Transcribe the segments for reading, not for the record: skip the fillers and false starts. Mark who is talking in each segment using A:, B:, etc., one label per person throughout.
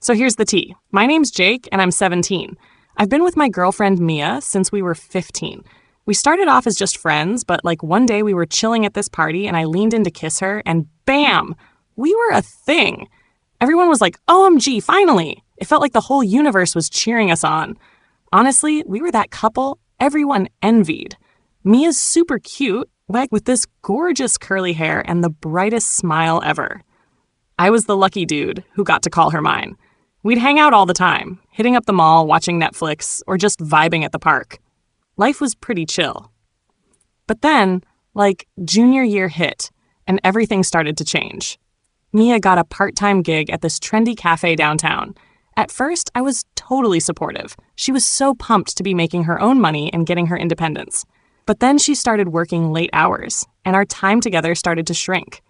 A: So here's the tea. My name's Jake, and I'm 17. I've been with my girlfriend Mia since we were 15. We started off as just friends, but one day we were chilling at this party and I leaned in to kiss her and bam, we were a thing. Everyone was like, OMG, finally. It felt like the whole universe was cheering us on. Honestly, we were that couple everyone envied. Mia's super cute, with this gorgeous curly hair and the brightest smile ever. I was the lucky dude who got to call her mine. We'd hang out all the time, hitting up the mall, watching Netflix, or just vibing at the park. Life was pretty chill. But then, junior year hit, and everything started to change. Mia got a part-time gig at this trendy cafe downtown. At first, I was totally supportive. She was so pumped to be making her own money and getting her independence. But then she started working late hours, and our time together started to shrink.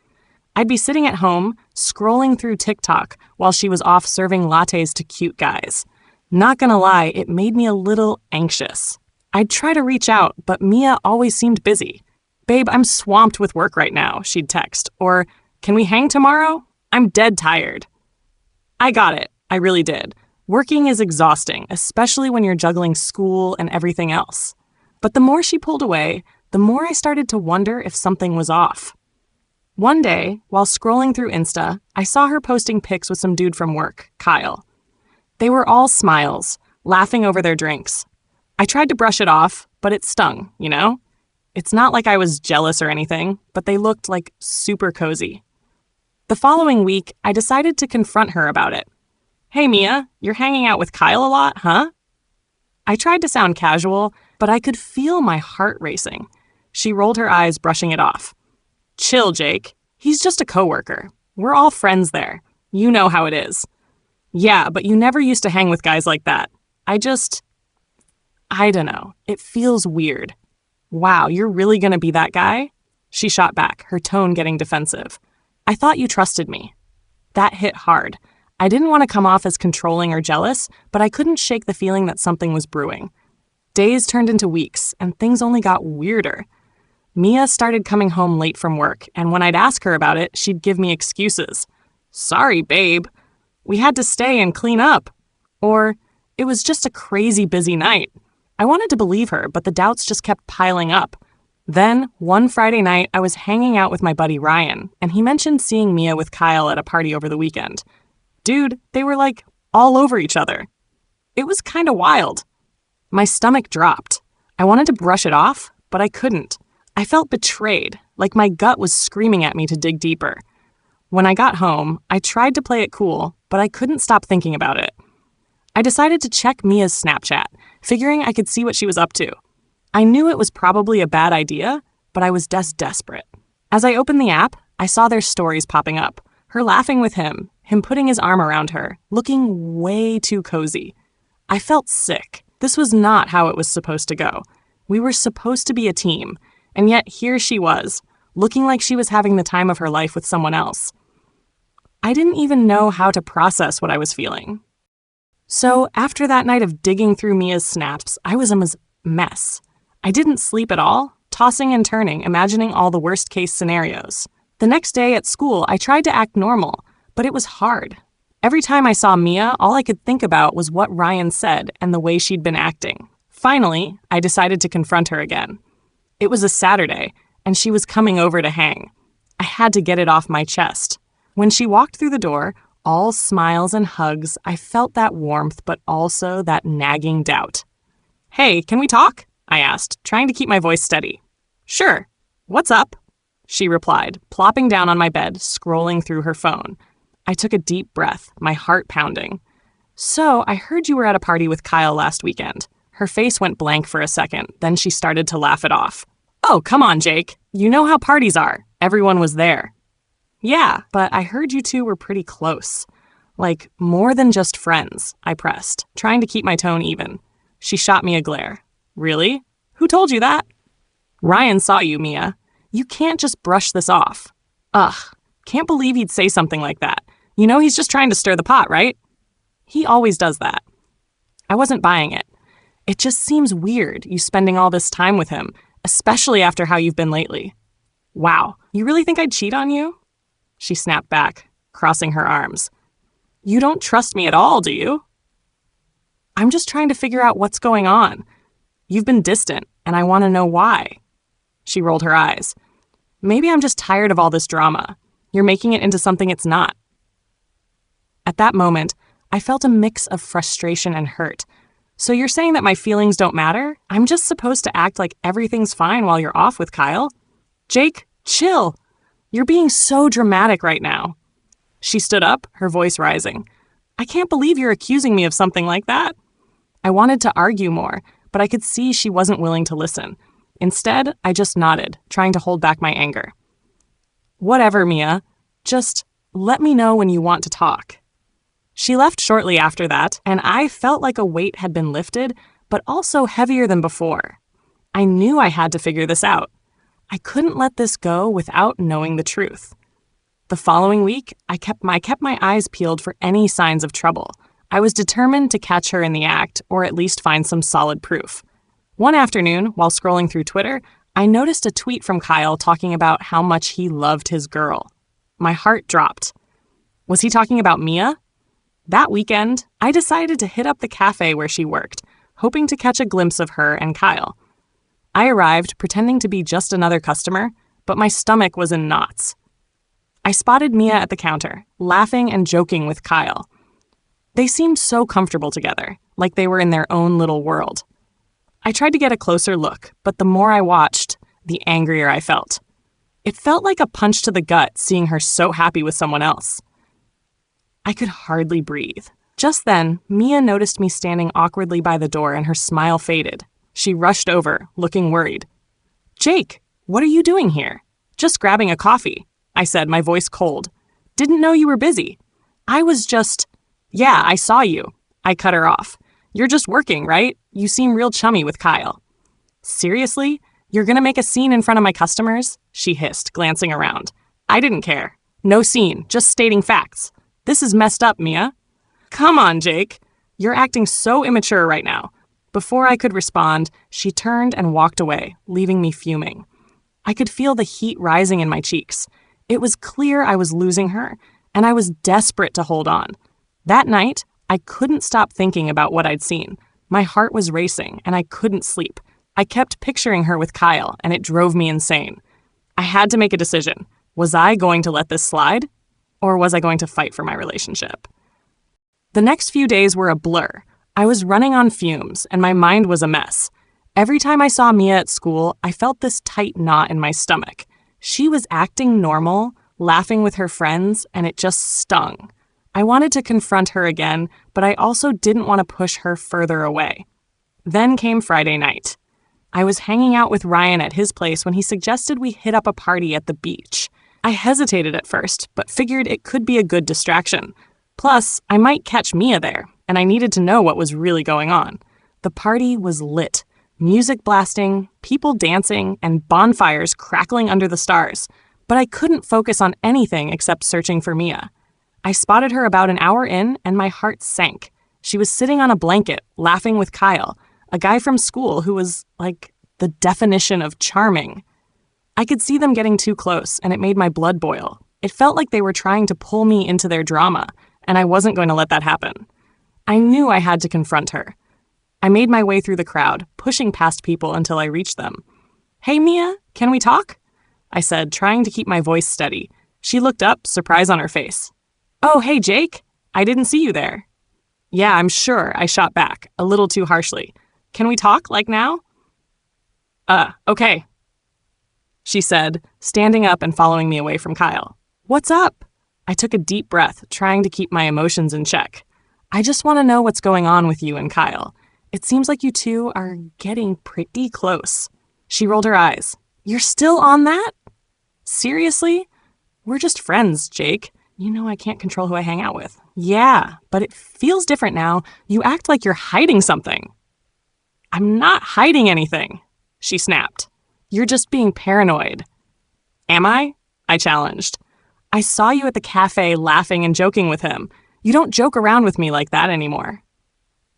A: I'd be sitting at home, scrolling through TikTok while she was off serving lattes to cute guys. Not gonna lie, it made me a little anxious. I'd try to reach out, but Mia always seemed busy. Babe, I'm swamped with work right now, she'd text. Or, can we hang tomorrow? I'm dead tired. I got it. I really did. Working is exhausting, especially when you're juggling school and everything else. But the more she pulled away, the more I started to wonder if something was off. One day, while scrolling through Insta, I saw her posting pics with some dude from work, Kyle. They were all smiles, laughing over their drinks. I tried to brush it off, but it stung, you know? It's not like I was jealous or anything, but they looked super cozy. The following week, I decided to confront her about it. Hey Mia, you're hanging out with Kyle a lot, huh? I tried to sound casual, but I could feel my heart racing. She rolled her eyes, brushing it off. Chill, Jake. He's just a coworker. We're all friends there. You know how it is. Yeah, but you never used to hang with guys like that. I don't know. It feels weird. Wow, you're really gonna be that guy? She shot back, her tone getting defensive. I thought you trusted me. That hit hard. I didn't want to come off as controlling or jealous, but I couldn't shake the feeling that something was brewing. Days turned into weeks, and things only got weirder. Mia started coming home late from work, and when I'd ask her about it, she'd give me excuses. Sorry, babe. We had to stay and clean up. Or, it was just a crazy busy night. I wanted to believe her, but the doubts just kept piling up. Then, one Friday night, I was hanging out with my buddy Ryan, and he mentioned seeing Mia with Kyle at a party over the weekend. Dude, they were all over each other. It was kinda wild. My stomach dropped. I wanted to brush it off, but I couldn't. I felt betrayed, like my gut was screaming at me to dig deeper. When I got home, I tried to play it cool, but I couldn't stop thinking about it. I decided to check Mia's Snapchat, figuring I could see what she was up to. I knew it was probably a bad idea, but I was desperate. As I opened the app, I saw their stories popping up, her laughing with him putting his arm around her, looking way too cozy. I felt sick. This was not how it was supposed to go. We were supposed to be a team, and yet here she was, looking like she was having the time of her life with someone else. I didn't even know how to process what I was feeling. So after that night of digging through Mia's snaps, I was a mess. I didn't sleep at all, tossing and turning, imagining all the worst-case scenarios. The next day at school, I tried to act normal, but it was hard. Every time I saw Mia, all I could think about was what Ryan said and the way she'd been acting. Finally, I decided to confront her again. It was a Saturday, and she was coming over to hang. I had to get it off my chest. When she walked through the door, all smiles and hugs, I felt that warmth, but also that nagging doubt. Hey, can we talk? I asked, trying to keep my voice steady. Sure. What's up? She replied, plopping down on my bed, scrolling through her phone. I took a deep breath, my heart pounding. So, I heard you were at a party with Kyle last weekend. Her face went blank for a second, then she started to laugh it off. Oh, come on, Jake. You know how parties are. Everyone was there. Yeah, but I heard you two were pretty close. More than just friends, I pressed, trying to keep my tone even. She shot me a glare. Really? Who told you that? Ryan saw you, Mia. You can't just brush this off. Ugh, can't believe he'd say something like that. You know he's just trying to stir the pot, right? He always does that. I wasn't buying it. It just seems weird, you spending all this time with him, especially after how you've been lately. Wow, you really think I'd cheat on you? She snapped back, crossing her arms. You don't trust me at all, do you? I'm just trying to figure out what's going on. You've been distant, and I want to know why. She rolled her eyes. Maybe I'm just tired of all this drama. You're making it into something it's not. At that moment, I felt a mix of frustration and hurt. So you're saying that my feelings don't matter? I'm just supposed to act like everything's fine while you're off with Kyle? Jake, chill. You're being so dramatic right now. She stood up, her voice rising. I can't believe you're accusing me of something like that. I wanted to argue more, but I could see she wasn't willing to listen. Instead, I just nodded, trying to hold back my anger. Whatever, Mia. Just let me know when you want to talk. She left shortly after that, and I felt like a weight had been lifted, but also heavier than before. I knew I had to figure this out. I couldn't let this go without knowing the truth. The following week, I kept my eyes peeled for any signs of trouble. I was determined to catch her in the act, or at least find some solid proof. One afternoon, while scrolling through Twitter, I noticed a tweet from Kyle talking about how much he loved his girl. My heart dropped. Was he talking about Mia? That weekend, I decided to hit up the cafe where she worked, hoping to catch a glimpse of her and Kyle. I arrived pretending to be just another customer, but my stomach was in knots. I spotted Mia at the counter, laughing and joking with Kyle. They seemed so comfortable together, like they were in their own little world. I tried to get a closer look, but the more I watched, the angrier I felt. It felt like a punch to the gut seeing her so happy with someone else. I could hardly breathe. Just then, Mia noticed me standing awkwardly by the door and her smile faded. She rushed over, looking worried. Jake, what are you doing here? Just grabbing a coffee, I said, my voice cold. Didn't know you were busy. I was just... Yeah, I saw you. I cut her off. You're just working, right? You seem real chummy with Kyle. Seriously? You're gonna make a scene in front of my customers? She hissed, glancing around. I didn't care. No scene, just stating facts. This is messed up, Mia. Come on, Jake. You're acting so immature right now. Before I could respond, she turned and walked away, leaving me fuming. I could feel the heat rising in my cheeks. It was clear I was losing her, and I was desperate to hold on. That night, I couldn't stop thinking about what I'd seen. My heart was racing, and I couldn't sleep. I kept picturing her with Kyle, and it drove me insane. I had to make a decision. Was I going to let this slide? Or was I going to fight for my relationship? The next few days were a blur. I was running on fumes, and my mind was a mess. Every time I saw Mia at school, I felt this tight knot in my stomach. She was acting normal, laughing with her friends, and it just stung. I wanted to confront her again, but I also didn't want to push her further away. Then came Friday night. I was hanging out with Ryan at his place when he suggested we hit up a party at the beach. I hesitated at first, but figured it could be a good distraction. Plus, I might catch Mia there, and I needed to know what was really going on. The party was lit. Music blasting, people dancing, and bonfires crackling under the stars. But I couldn't focus on anything except searching for Mia. I spotted her about an hour in, and my heart sank. She was sitting on a blanket, laughing with Kyle, a guy from school who was, like, the definition of charming. I could see them getting too close, and it made my blood boil. It felt like they were trying to pull me into their drama, and I wasn't going to let that happen. I knew I had to confront her. I made my way through the crowd, pushing past people until I reached them. Hey, Mia, can we talk? I said, trying to keep my voice steady. She looked up, surprise on her face. Oh, hey, Jake. I didn't see you there. Yeah, I'm sure, I shot back, a little too harshly. Can we talk, like now? Okay, she said, standing up and following me away from Kyle. What's up? I took a deep breath, trying to keep my emotions in check. I just want to know what's going on with you and Kyle. It seems like you two are getting pretty close. She rolled her eyes. You're still on that? Seriously? We're just friends, Jake. You know I can't control who I hang out with. Yeah, but it feels different now. You act like you're hiding something. I'm not hiding anything, she snapped. You're just being paranoid. Am I? I challenged. I saw you at the cafe laughing and joking with him. You don't joke around with me like that anymore.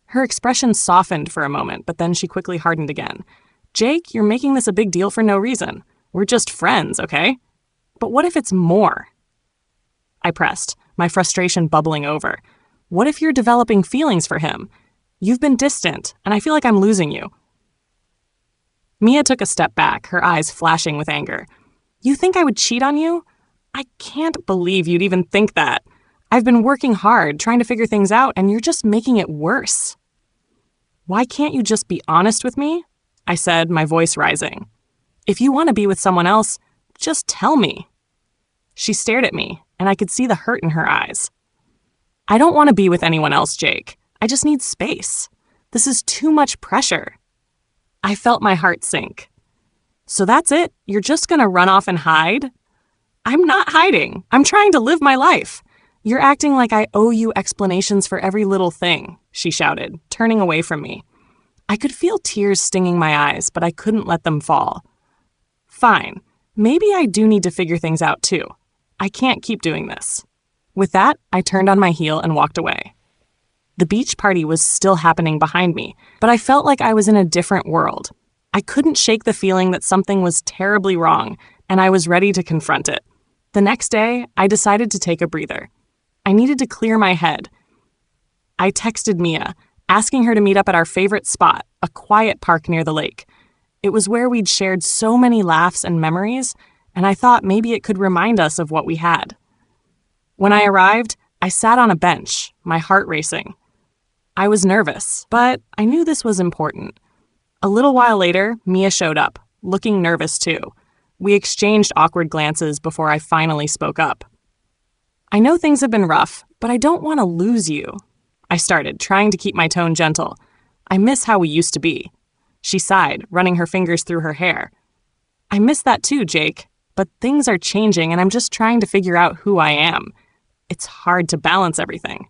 A: Her expression softened for a moment, but then she quickly hardened again. Jake, you're making this a big deal for no reason. We're just friends, okay? But what if it's more? I pressed, my frustration bubbling over. What if you're developing feelings for him? You've been distant, and I feel like I'm losing you." Mia took a step back, her eyes flashing with anger. "You think I would cheat on you? I can't believe you'd even think that. I've been working hard, trying to figure things out, and you're just making it worse." "Why can't you just be honest with me?" I said, my voice rising. "If you want to be with someone else, just tell me." She stared at me, and I could see the hurt in her eyes. "I don't want to be with anyone else, Jake. I just need space. This is too much pressure." I felt my heart sink. "So that's it? You're just gonna run off and hide?" "I'm not hiding. I'm trying to live my life. You're acting like I owe you explanations for every little thing," she shouted, turning away from me. I could feel tears stinging my eyes, but I couldn't let them fall. "Fine. Maybe I do need to figure things out too. I can't keep doing this." With that, I turned on my heel and walked away. The beach party was still happening behind me, but I felt like I was in a different world. I couldn't shake the feeling that something was terribly wrong, and I was ready to confront it. The next day, I decided to take a breather. I needed to clear my head. I texted Mia, asking her to meet up at our favorite spot, a quiet park near the lake. It was where we'd shared so many laughs and memories, and I thought maybe it could remind us of what we had. When I arrived, I sat on a bench, my heart racing. I was nervous, but I knew this was important. A little while later, Mia showed up, looking nervous too. We exchanged awkward glances before I finally spoke up. "I know things have been rough, but I don't want to lose you," I started, trying to keep my tone gentle. "I miss how we used to be." She sighed, running her fingers through her hair. "I miss that too, Jake, but things are changing and I'm just trying to figure out who I am. It's hard to balance everything."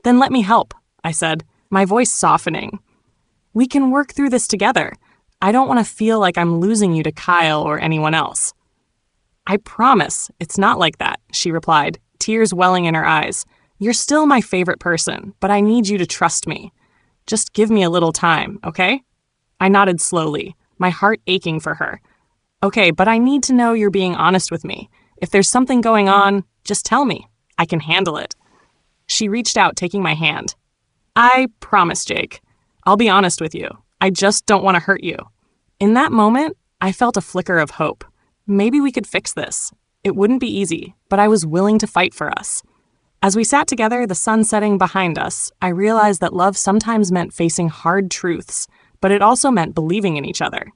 A: "Then let me help," I said, my voice softening. "We can work through this together. I don't want to feel like I'm losing you to Kyle or anyone else." "I promise it's not like that," she replied, tears welling in her eyes. "You're still my favorite person, but I need you to trust me. Just give me a little time, okay?" I nodded slowly, my heart aching for her. "Okay, but I need to know you're being honest with me. If there's something going on, just tell me. I can handle it." She reached out, taking my hand. "I promise, Jake. I'll be honest with you. I just don't want to hurt you." In that moment, I felt a flicker of hope. Maybe we could fix this. It wouldn't be easy, but I was willing to fight for us. As we sat together, the sun setting behind us, I realized that love sometimes meant facing hard truths, but it also meant believing in each other.